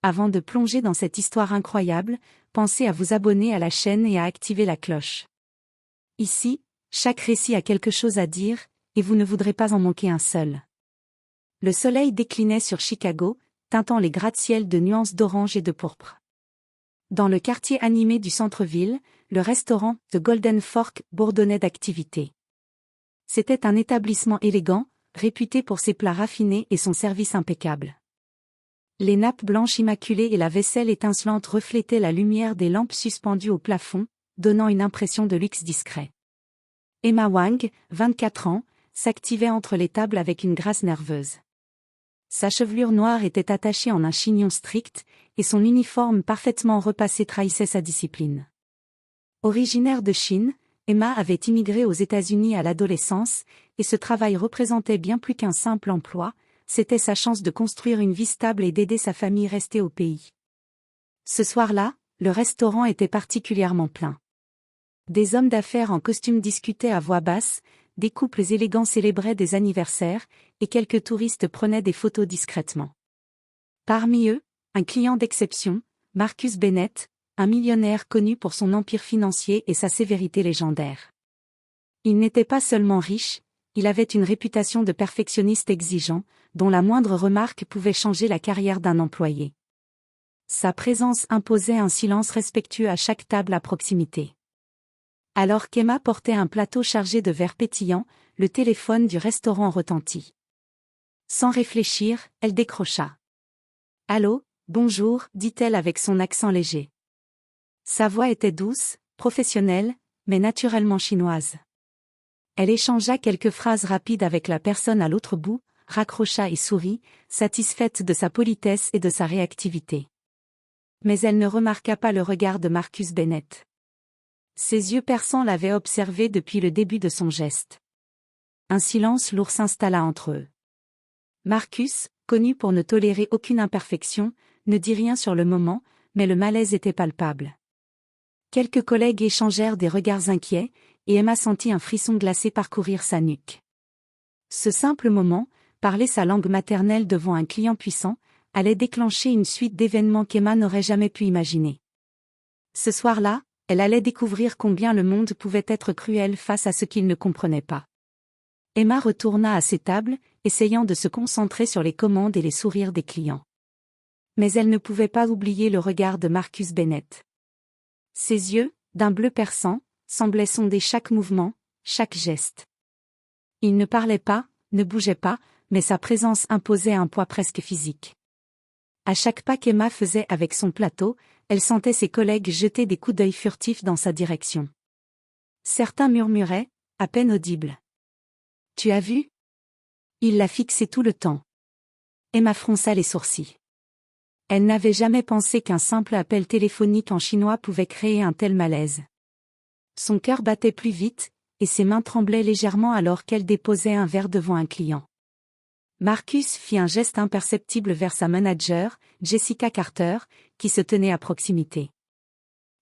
avant de plonger dans cette histoire incroyable, pensez à vous abonner à la chaîne et à activer la cloche. Ici, chaque récit a quelque chose à dire, et vous ne voudrez pas en manquer un seul. Le soleil déclinait sur Chicago, teintant les gratte-ciel de nuances d'orange et de pourpre. Dans le quartier animé du centre-ville, le restaurant The Golden Fork bourdonnait d'activité. C'était un établissement élégant, réputé pour ses plats raffinés et son service impeccable. Les nappes blanches immaculées et la vaisselle étincelante reflétaient la lumière des lampes suspendues au plafond, donnant une impression de luxe discret. Emma Wang, 24 ans, s'activait entre les tables avec une grâce nerveuse. Sa chevelure noire était attachée en un chignon strict, et son uniforme parfaitement repassé trahissait sa discipline. Originaire de Chine, Emma avait immigré aux États-Unis à l'adolescence, et ce travail représentait bien plus qu'un simple emploi, c'était sa chance de construire une vie stable et d'aider sa famille restée au pays. Ce soir-là, le restaurant était particulièrement plein. Des hommes d'affaires en costume discutaient à voix basse, des couples élégants célébraient des anniversaires, et quelques touristes prenaient des photos discrètement. Parmi eux, un client d'exception, Marcus Bennett, un millionnaire connu pour son empire financier et sa sévérité légendaire. Il n'était pas seulement riche, il avait une réputation de perfectionniste exigeant, dont la moindre remarque pouvait changer la carrière d'un employé. Sa présence imposait un silence respectueux à chaque table à proximité. Alors qu'Emma portait un plateau chargé de verres pétillants, le téléphone du restaurant retentit. Sans réfléchir, elle décrocha. « Allô, bonjour » dit-elle avec son accent léger. Sa voix était douce, professionnelle, mais naturellement chinoise. Elle échangea quelques phrases rapides avec la personne à l'autre bout, raccrocha et sourit, satisfaite de sa politesse et de sa réactivité. Mais elle ne remarqua pas le regard de Marcus Bennett. Ses yeux perçants l'avaient observé depuis le début de son geste. Un silence lourd s'installa entre eux. Marcus, connu pour ne tolérer aucune imperfection, ne dit rien sur le moment, mais le malaise était palpable. Quelques collègues échangèrent des regards inquiets, et Emma sentit un frisson glacé parcourir sa nuque. Ce simple moment, parler sa langue maternelle devant un client puissant, allait déclencher une suite d'événements qu'Emma n'aurait jamais pu imaginer. Ce soir-là, elle allait découvrir combien le monde pouvait être cruel face à ce qu'il ne comprenait pas. Emma retourna à ses tables, essayant de se concentrer sur les commandes et les sourires des clients. Mais elle ne pouvait pas oublier le regard de Marcus Bennett. Ses yeux, d'un bleu perçant, semblaient sonder chaque mouvement, chaque geste. Il ne parlait pas, ne bougeait pas, mais sa présence imposait un poids presque physique. À chaque pas qu'Emma faisait avec son plateau, elle sentait ses collègues jeter des coups d'œil furtifs dans sa direction. Certains murmuraient, à peine audibles. « Tu as vu ? Il l'a fixé tout le temps. » Emma fronça les sourcils. Elle n'avait jamais pensé qu'un simple appel téléphonique en chinois pouvait créer un tel malaise. Son cœur battait plus vite, et ses mains tremblaient légèrement alors qu'elle déposait un verre devant un client. Marcus fit un geste imperceptible vers sa manager, Jessica Carter, qui se tenait à proximité.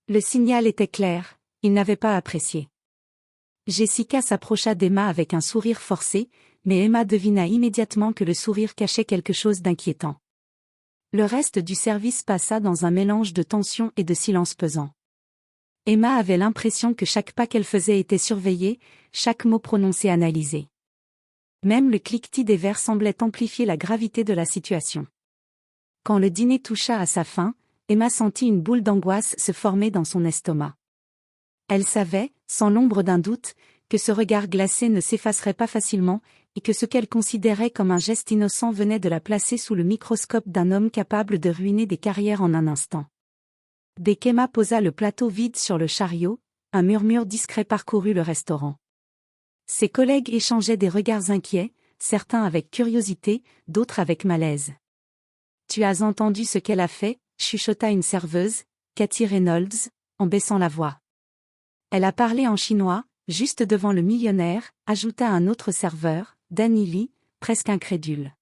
Le signal était clair, il n'avait pas apprécié. Jessica s'approcha d'Emma avec un sourire forcé, mais Emma devina immédiatement que le sourire cachait quelque chose d'inquiétant. Le reste du service passa dans un mélange de tension et de silence pesant. Emma avait l'impression que chaque pas qu'elle faisait était surveillé, chaque mot prononcé analysé. Même le cliquetis des verres semblait amplifier la gravité de la situation. Quand le dîner toucha à sa fin, Emma sentit une boule d'angoisse se former dans son estomac. Elle savait, sans l'ombre d'un doute, que ce regard glacé ne s'effacerait pas facilement, et que ce qu'elle considérait comme un geste innocent venait de la placer sous le microscope d'un homme capable de ruiner des carrières en un instant. Dès qu'Emma posa le plateau vide sur le chariot, un murmure discret parcourut le restaurant. Ses collègues échangeaient des regards inquiets, certains avec curiosité, d'autres avec malaise. « Tu as entendu ce qu'elle a fait ?» chuchota une serveuse, Cathy Reynolds, en baissant la voix. « Elle a parlé en chinois, juste devant le millionnaire », ajouta un autre serveur, Danny Lee, presque incrédule.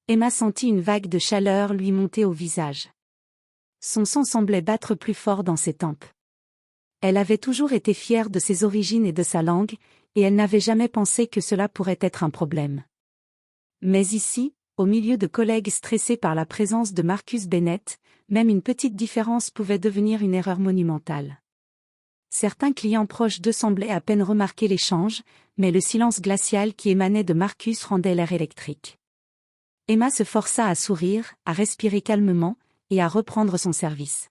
Emma sentit une vague de chaleur lui monter au visage. Son sang semblait battre plus fort dans ses tempes. Elle avait toujours été fière de ses origines et de sa langue, et elle n'avait jamais pensé que cela pourrait être un problème. Mais ici, Au milieu de collègues stressés par la présence de Marcus Bennett, même une petite différence pouvait devenir une erreur monumentale. Certains clients proches d'eux semblaient à peine remarquer l'échange, mais le silence glacial qui émanait de Marcus rendait l'air électrique. Emma se força à sourire, à respirer calmement, et à reprendre son service.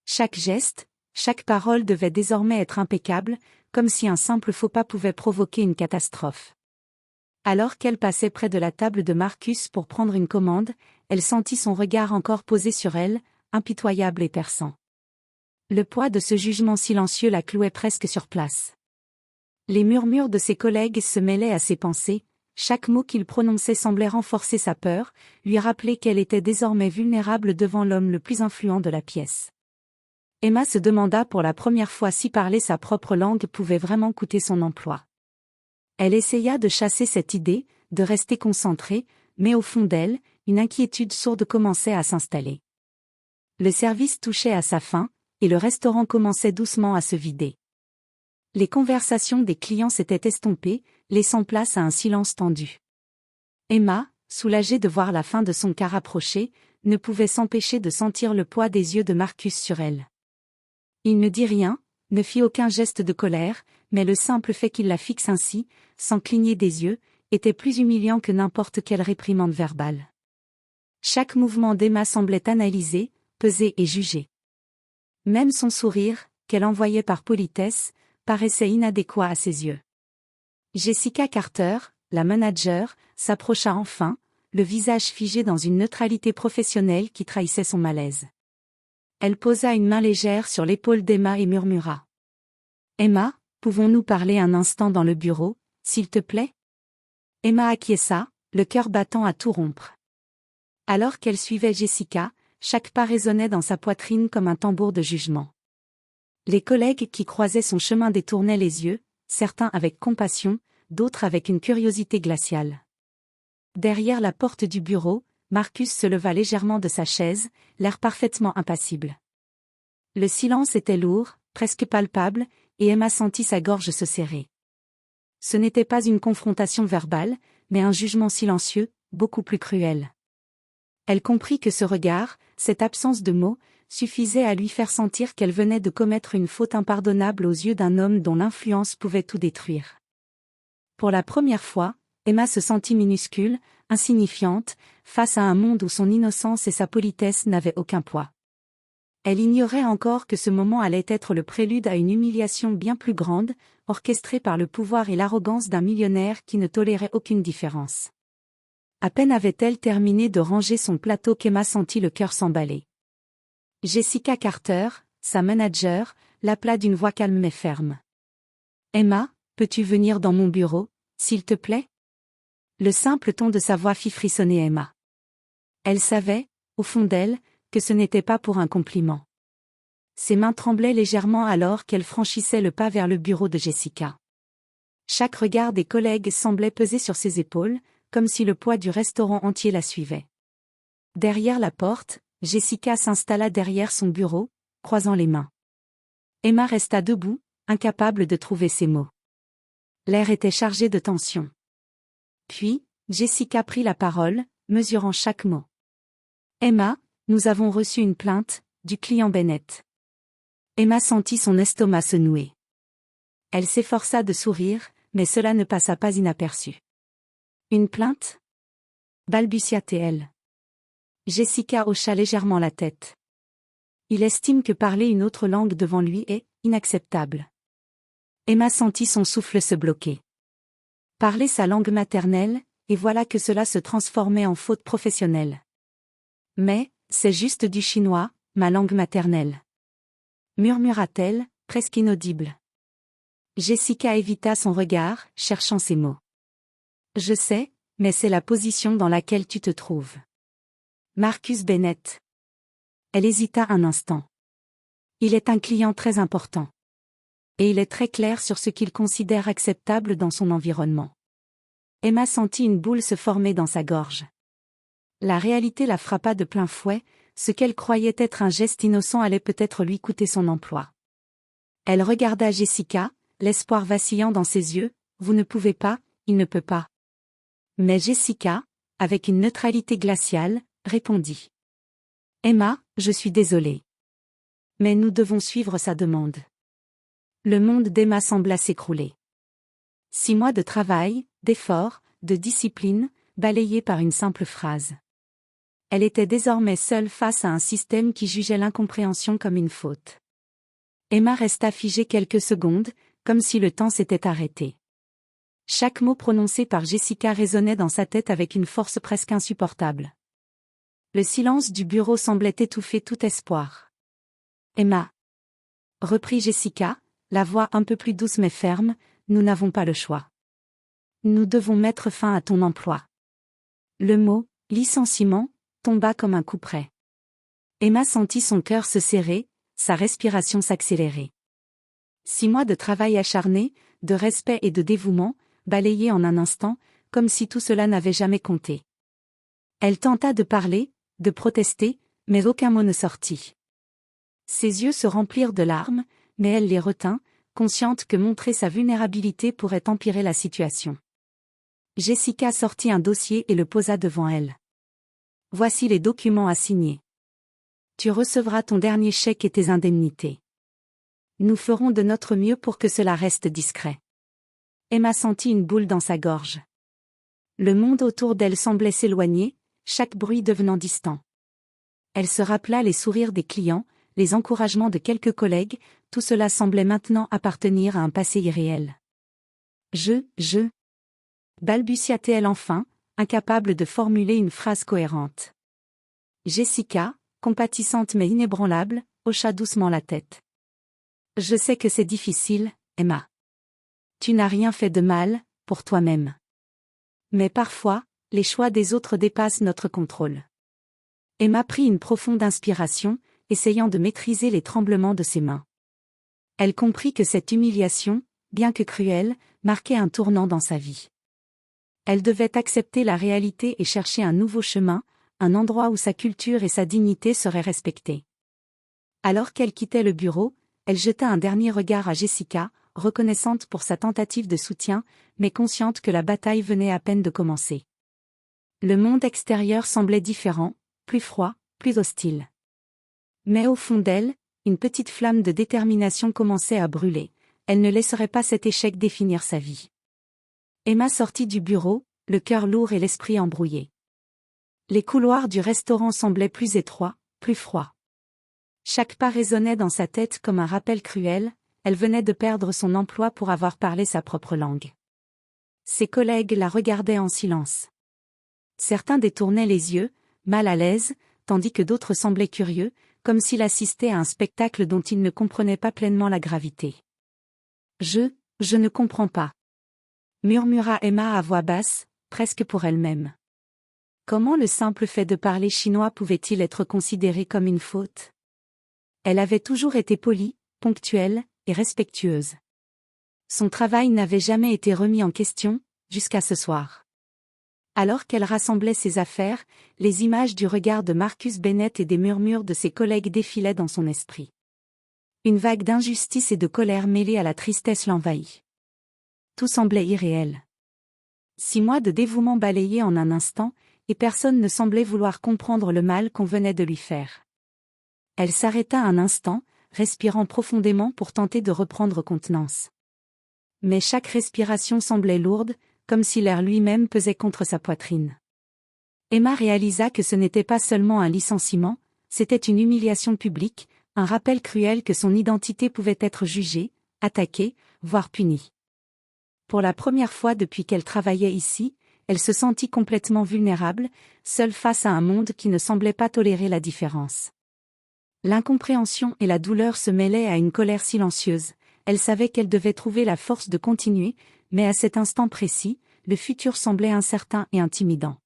Chaque geste, chaque parole devait désormais être impeccable, comme si un simple faux pas pouvait provoquer une catastrophe. Alors qu'elle passait près de la table de Marcus pour prendre une commande, elle sentit son regard encore posé sur elle, impitoyable et perçant. Le poids de ce jugement silencieux la clouait presque sur place. Les murmures de ses collègues se mêlaient à ses pensées, chaque mot qu'il prononçait semblait renforcer sa peur, lui rappeler qu'elle était désormais vulnérable devant l'homme le plus influent de la pièce. Emma se demanda pour la première fois si parler sa propre langue pouvait vraiment coûter son emploi. Elle essaya de chasser cette idée, de rester concentrée, mais au fond d'elle, une inquiétude sourde commençait à s'installer. Le service touchait à sa fin, et le restaurant commençait doucement à se vider. Les conversations des clients s'étaient estompées, laissant place à un silence tendu. Emma, soulagée de voir la fin de son quart approcher, ne pouvait s'empêcher de sentir le poids des yeux de Marcus sur elle. Il ne dit rien, ne fit aucun geste de colère, mais le simple fait qu'il la fixe ainsi, sans cligner des yeux, était plus humiliant que n'importe quelle réprimande verbale. Chaque mouvement d'Emma semblait analysé, pesé et jugé. Même son sourire, qu'elle envoyait par politesse, paraissait inadéquat à ses yeux. Jessica Carter, la manager, s'approcha enfin, le visage figé dans une neutralité professionnelle qui trahissait son malaise. Elle posa une main légère sur l'épaule d'Emma et murmura. « Emma, pouvons-nous parler un instant dans le bureau, s'il te plaît ?» Emma acquiesça, le cœur battant à tout rompre. Alors qu'elle suivait Jessica, chaque pas résonnait dans sa poitrine comme un tambour de jugement. Les collègues qui croisaient son chemin détournaient les yeux, certains avec compassion, d'autres avec une curiosité glaciale. Derrière la porte du bureau, Marcus se leva légèrement de sa chaise, l'air parfaitement impassible. Le silence était lourd, presque palpable, et Emma sentit sa gorge se serrer. Ce n'était pas une confrontation verbale, mais un jugement silencieux, beaucoup plus cruel. Elle comprit que ce regard, cette absence de mots, suffisait à lui faire sentir qu'elle venait de commettre une faute impardonnable aux yeux d'un homme dont l'influence pouvait tout détruire. Pour la première fois, Emma se sentit minuscule, insignifiante, face à un monde où son innocence et sa politesse n'avaient aucun poids. Elle ignorait encore que ce moment allait être le prélude à une humiliation bien plus grande, orchestrée par le pouvoir et l'arrogance d'un millionnaire qui ne tolérait aucune différence. À peine avait-elle terminé de ranger son plateau qu'Emma sentit le cœur s'emballer. Jessica Carter, sa manager, l'appela d'une voix calme mais ferme. « Emma, peux-tu venir dans mon bureau, s'il te plaît ?» Le simple ton de sa voix fit frissonner Emma. Elle savait, au fond d'elle, que ce n'était pas pour un compliment. Ses mains tremblaient légèrement alors qu'elle franchissait le pas vers le bureau de Jessica. Chaque regard des collègues semblait peser sur ses épaules, comme si le poids du restaurant entier la suivait. Derrière la porte, Jessica s'installa derrière son bureau, croisant les mains. Emma resta debout, incapable de trouver ses mots. L'air était chargé de tension. Puis, Jessica prit la parole, mesurant chaque mot. « Emma, nous avons reçu une plainte, du client Bennett. » Emma sentit son estomac se nouer. Elle s'efforça de sourire, mais cela ne passa pas inaperçu. « Une plainte ?» balbutia-t-elle. Jessica hocha légèrement la tête. Il estime que parler une autre langue devant lui est inacceptable. Emma sentit son souffle se bloquer. Parler sa langue maternelle, et voilà que cela se transformait en faute professionnelle. Mais, c'est juste du chinois, ma langue maternelle. Murmura-t-elle, presque inaudible. Jessica évita son regard, cherchant ses mots. Je sais, mais c'est la position dans laquelle tu te trouves. Marcus Bennett. Elle hésita un instant. Il est un client très important. Et il est très clair sur ce qu'il considère acceptable dans son environnement. Emma sentit une boule se former dans sa gorge. La réalité la frappa de plein fouet, ce qu'elle croyait être un geste innocent allait peut-être lui coûter son emploi. Elle regarda Jessica, l'espoir vacillant dans ses yeux, « Vous ne pouvez pas, il ne peut pas. » Mais Jessica, avec une neutralité glaciale, répondit. Emma, je suis désolée. Mais nous devons suivre sa demande. Le monde d'Emma sembla s'écrouler. 6 mois de travail, d'efforts, de discipline, balayés par une simple phrase. Elle était désormais seule face à un système qui jugeait l'incompréhension comme une faute. Emma resta figée quelques secondes, comme si le temps s'était arrêté. Chaque mot prononcé par Jessica résonnait dans sa tête avec une force presque insupportable. Le silence du bureau semblait étouffer tout espoir. Emma, reprit Jessica, la voix un peu plus douce mais ferme, nous n'avons pas le choix. Nous devons mettre fin à ton emploi. Le mot, licenciement, tomba comme un coup près. Emma sentit son cœur se serrer, sa respiration s'accélérer. 6 mois de travail acharné, de respect et de dévouement, balayés en un instant, comme si tout cela n'avait jamais compté. Elle tenta de parler, de protester, mais aucun mot ne sortit. Ses yeux se remplirent de larmes, mais elle les retint, consciente que montrer sa vulnérabilité pourrait empirer la situation. Jessica sortit un dossier et le posa devant elle. Voici les documents à signer. Tu recevras ton dernier chèque et tes indemnités. Nous ferons de notre mieux pour que cela reste discret. Emma sentit une boule dans sa gorge. Le monde autour d'elle semblait s'éloigner, chaque bruit devenant distant. Elle se rappela les sourires des clients, les encouragements de quelques collègues, tout cela semblait maintenant appartenir à un passé irréel. Je, balbutia-t-elle enfin, incapable de formuler une phrase cohérente. Jessica, compatissante mais inébranlable, hocha doucement la tête. Je sais que c'est difficile, Emma. Tu n'as rien fait de mal, pour toi-même. Mais parfois, les choix des autres dépassent notre contrôle. Emma prit une profonde inspiration, essayant de maîtriser les tremblements de ses mains. Elle comprit que cette humiliation, bien que cruelle, marquait un tournant dans sa vie. Elle devait accepter la réalité et chercher un nouveau chemin, un endroit où sa culture et sa dignité seraient respectées. Alors qu'elle quittait le bureau, elle jeta un dernier regard à Jessica, reconnaissante pour sa tentative de soutien, mais consciente que la bataille venait à peine de commencer. Le monde extérieur semblait différent, plus froid, plus hostile. Mais au fond d'elle, une petite flamme de détermination commençait à brûler. Elle ne laisserait pas cet échec définir sa vie. Emma sortit du bureau, le cœur lourd et l'esprit embrouillé. Les couloirs du restaurant semblaient plus étroits, plus froids. Chaque pas résonnait dans sa tête comme un rappel cruel, elle venait de perdre son emploi pour avoir parlé sa propre langue. Ses collègues la regardaient en silence. Certains détournaient les yeux, mal à l'aise, tandis que d'autres semblaient curieux, comme s'ils assistaient à un spectacle dont ils ne comprenaient pas pleinement la gravité. Je ne comprends pas. Murmura Emma à voix basse, presque pour elle-même. Comment le simple fait de parler chinois pouvait-il être considéré comme une faute? Elle avait toujours été polie, ponctuelle et respectueuse. Son travail n'avait jamais été remis en question, jusqu'à ce soir. Alors qu'elle rassemblait ses affaires, les images du regard de Marcus Bennett et des murmures de ses collègues défilaient dans son esprit. Une vague d'injustice et de colère mêlée à la tristesse l'envahit. Tout semblait irréel. 6 mois de dévouement balayés en un instant, et personne ne semblait vouloir comprendre le mal qu'on venait de lui faire. Elle s'arrêta un instant, respirant profondément pour tenter de reprendre contenance. Mais chaque respiration semblait lourde, comme si l'air lui-même pesait contre sa poitrine. Emma réalisa que ce n'était pas seulement un licenciement, c'était une humiliation publique, un rappel cruel que son identité pouvait être jugée, attaquée, voire punie. Pour la première fois depuis qu'elle travaillait ici, elle se sentit complètement vulnérable, seule face à un monde qui ne semblait pas tolérer la différence. L'incompréhension et la douleur se mêlaient à une colère silencieuse. Elle savait qu'elle devait trouver la force de continuer, mais à cet instant précis, le futur semblait incertain et intimidant.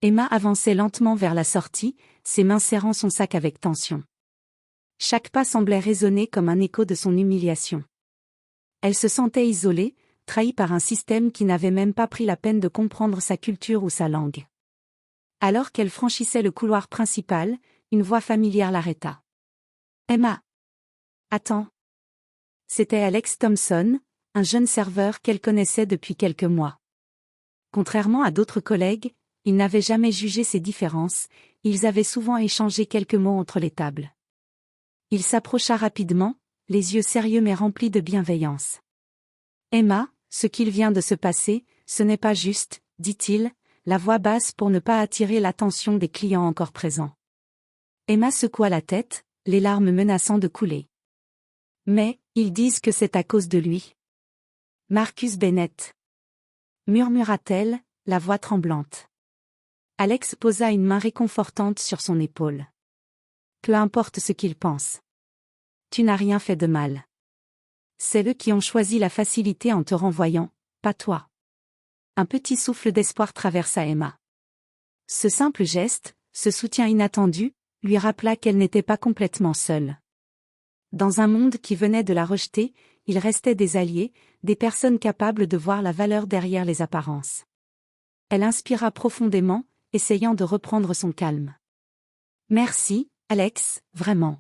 Emma avançait lentement vers la sortie, ses mains serrant son sac avec tension. Chaque pas semblait résonner comme un écho de son humiliation. Elle se sentait isolée, trahie par un système qui n'avait même pas pris la peine de comprendre sa culture ou sa langue. Alors qu'elle franchissait le couloir principal, une voix familière l'arrêta. « Emma! Attends !» C'était Alex Thompson, un jeune serveur qu'elle connaissait depuis quelques mois. Contrairement à d'autres collègues, il n'avait jamais jugé ces différences, ils avaient souvent échangé quelques mots entre les tables. Il s'approcha rapidement, les yeux sérieux mais remplis de bienveillance. « Emma, ce qu'il vient de se passer, ce n'est pas juste, dit-il, la voix basse pour ne pas attirer l'attention des clients encore présents. Emma secoua la tête, les larmes menaçant de couler. « Mais, ils disent que c'est à cause de lui. Marcus Bennett. » murmura-t-elle, la voix tremblante. Alex posa une main réconfortante sur son épaule. « Peu importe ce qu'ils pensent. Tu n'as rien fait de mal. C'est eux qui ont choisi la facilité en te renvoyant, pas toi. » Un petit souffle d'espoir traversa Emma. Ce simple geste, ce soutien inattendu, lui rappela qu'elle n'était pas complètement seule. Dans un monde qui venait de la rejeter, il restait des alliés, des personnes capables de voir la valeur derrière les apparences. Elle inspira profondément, essayant de reprendre son calme. « Merci, Alex, vraiment. »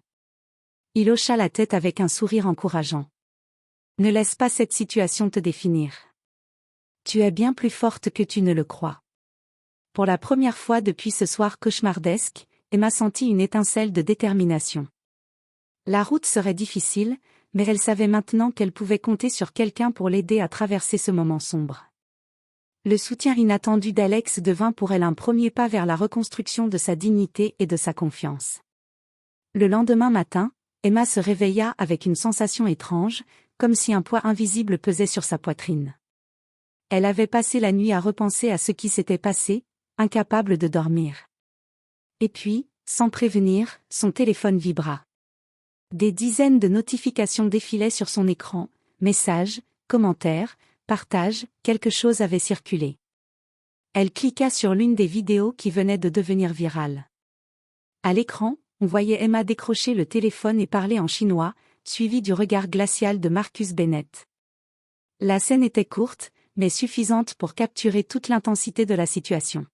Il hocha la tête avec un sourire encourageant. « Ne laisse pas cette situation te définir. Tu es bien plus forte que tu ne le crois. » Pour la première fois depuis ce soir cauchemardesque, Emma sentit une étincelle de détermination. La route serait difficile, mais elle savait maintenant qu'elle pouvait compter sur quelqu'un pour l'aider à traverser ce moment sombre. Le soutien inattendu d'Alex devint pour elle un premier pas vers la reconstruction de sa dignité et de sa confiance. Le lendemain matin, Emma se réveilla avec une sensation étrange, comme si un poids invisible pesait sur sa poitrine. Elle avait passé la nuit à repenser à ce qui s'était passé, incapable de dormir. Et puis, sans prévenir, son téléphone vibra. Des dizaines de notifications défilaient sur son écran, messages, commentaires, partages, quelque chose avait circulé. Elle cliqua sur l'une des vidéos qui venait de devenir virale. À l'écran, on voyait Emma décrocher le téléphone et parler en chinois, suivi du regard glacial de Marcus Bennett. La scène était courte, mais suffisante pour capturer toute l'intensité de la situation.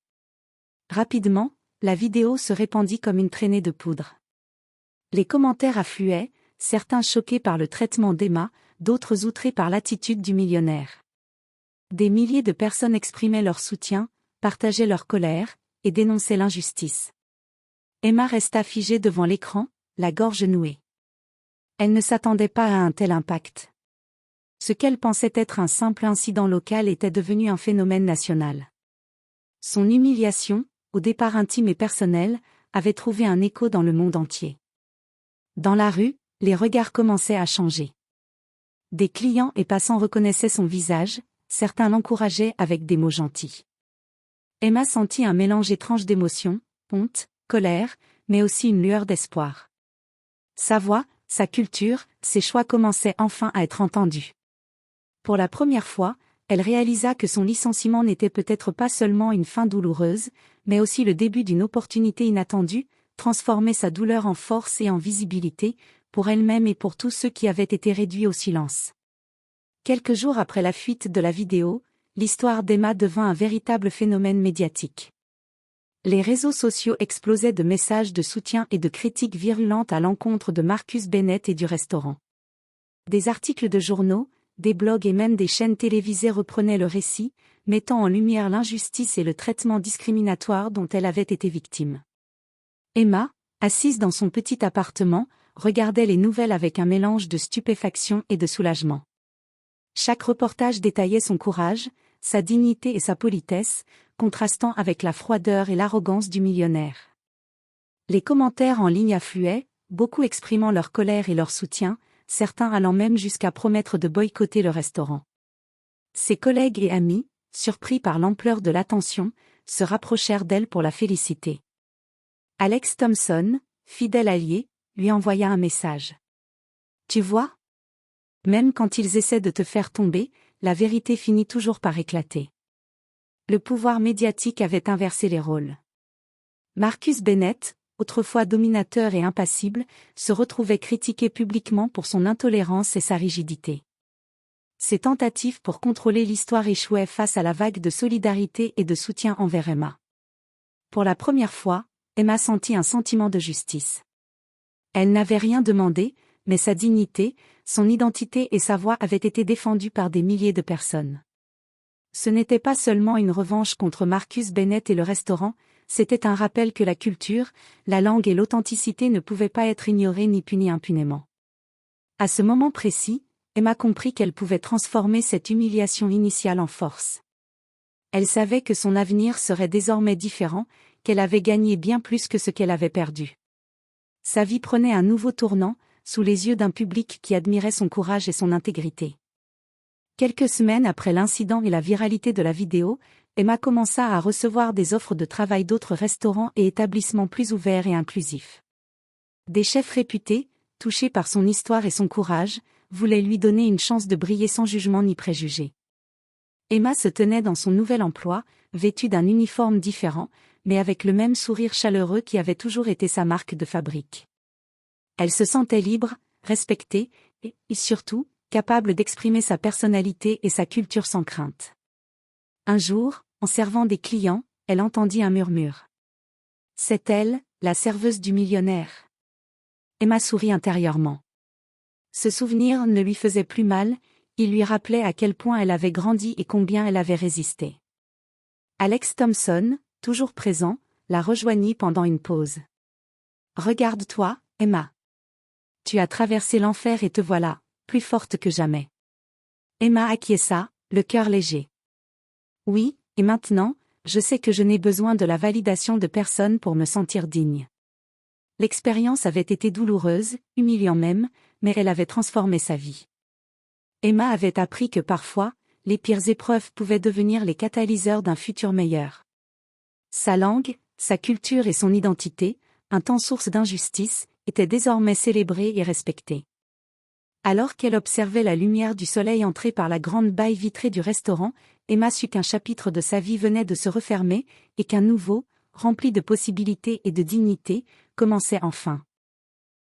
Rapidement, la vidéo se répandit comme une traînée de poudre. Les commentaires affluaient, certains choqués par le traitement d'Emma, d'autres outrés par l'attitude du millionnaire. Des milliers de personnes exprimaient leur soutien, partageaient leur colère, et dénonçaient l'injustice. Emma resta figée devant l'écran, la gorge nouée. Elle ne s'attendait pas à un tel impact. Ce qu'elle pensait être un simple incident local était devenu un phénomène national. Son humiliation, au départ intime et personnelle, avait trouvé un écho dans le monde entier. Dans la rue, les regards commençaient à changer. Des clients et passants reconnaissaient son visage, certains l'encourageaient avec des mots gentils. Emma sentit un mélange étrange d'émotions, honte, colère, mais aussi une lueur d'espoir. Sa voix, sa culture, ses choix commençaient enfin à être entendus. Pour la première fois, elle réalisa que son licenciement n'était peut-être pas seulement une fin douloureuse, mais aussi le début d'une opportunité inattendue, transformer sa douleur en force et en visibilité, pour elle-même et pour tous ceux qui avaient été réduits au silence. Quelques jours après la fuite de la vidéo, l'histoire d'Emma devint un véritable phénomène médiatique. Les réseaux sociaux explosaient de messages de soutien et de critiques virulentes à l'encontre de Marcus Bennett et du restaurant. Des articles de journaux, des blogs et même des chaînes télévisées reprenaient le récit, mettant en lumière l'injustice et le traitement discriminatoire dont elle avait été victime. Emma, assise dans son petit appartement, regardait les nouvelles avec un mélange de stupéfaction et de soulagement. Chaque reportage détaillait son courage, sa dignité et sa politesse, contrastant avec la froideur et l'arrogance du millionnaire. Les commentaires en ligne affluaient, beaucoup exprimant leur colère et leur soutien, certains allant même jusqu'à promettre de boycotter le restaurant. Ses collègues et amis, surpris par l'ampleur de l'attention, se rapprochèrent d'elle pour la féliciter. Alex Thompson, fidèle allié, lui envoya un message. « Tu vois ? Même quand ils essaient de te faire tomber, la vérité finit toujours par éclater. » Le pouvoir médiatique avait inversé les rôles. Marcus Bennett, autrefois dominateur et impassible, se retrouvait critiqué publiquement pour son intolérance et sa rigidité. Ses tentatives pour contrôler l'histoire échouaient face à la vague de solidarité et de soutien envers Emma. Pour la première fois, Emma sentit un sentiment de justice. Elle n'avait rien demandé, mais sa dignité, son identité et sa voix avaient été défendues par des milliers de personnes. Ce n'était pas seulement une revanche contre Marcus Bennett et le restaurant, c'était un rappel que la culture, la langue et l'authenticité ne pouvaient pas être ignorées ni punies impunément. À ce moment précis, Emma comprit qu'elle pouvait transformer cette humiliation initiale en force. Elle savait que son avenir serait désormais différent, qu'elle avait gagné bien plus que ce qu'elle avait perdu. Sa vie prenait un nouveau tournant, sous les yeux d'un public qui admirait son courage et son intégrité. Quelques semaines après l'incident et la viralité de la vidéo, Emma commença à recevoir des offres de travail d'autres restaurants et établissements plus ouverts et inclusifs. Des chefs réputés, touchés par son histoire et son courage, voulaient lui donner une chance de briller sans jugement ni préjugés. Emma se tenait dans son nouvel emploi, vêtue d'un uniforme différent, mais avec le même sourire chaleureux qui avait toujours été sa marque de fabrique. Elle se sentait libre, respectée, et surtout, capable d'exprimer sa personnalité et sa culture sans crainte. Un jour, en servant des clients, elle entendit un murmure. C'est elle, la serveuse du millionnaire. Emma sourit intérieurement. Ce souvenir ne lui faisait plus mal, il lui rappelait à quel point elle avait grandi et combien elle avait résisté. Alex Thompson, toujours présent, la rejoignit pendant une pause. « Regarde-toi, Emma. Tu as traversé l'enfer et te voilà, plus forte que jamais. » Emma acquiesça, le cœur léger. « Oui, et maintenant, je sais que je n'ai besoin de la validation de personne pour me sentir digne. » L'expérience avait été douloureuse, humiliant même, mais elle avait transformé sa vie. Emma avait appris que parfois, les pires épreuves pouvaient devenir les catalyseurs d'un futur meilleur. Sa langue, sa culture et son identité, un temps source d'injustice, étaient désormais célébrées et respectées. Alors qu'elle observait la lumière du soleil entrer par la grande baille vitrée du restaurant, Emma sut qu'un chapitre de sa vie venait de se refermer, et qu'un nouveau, rempli de possibilités et de dignité, commençait enfin.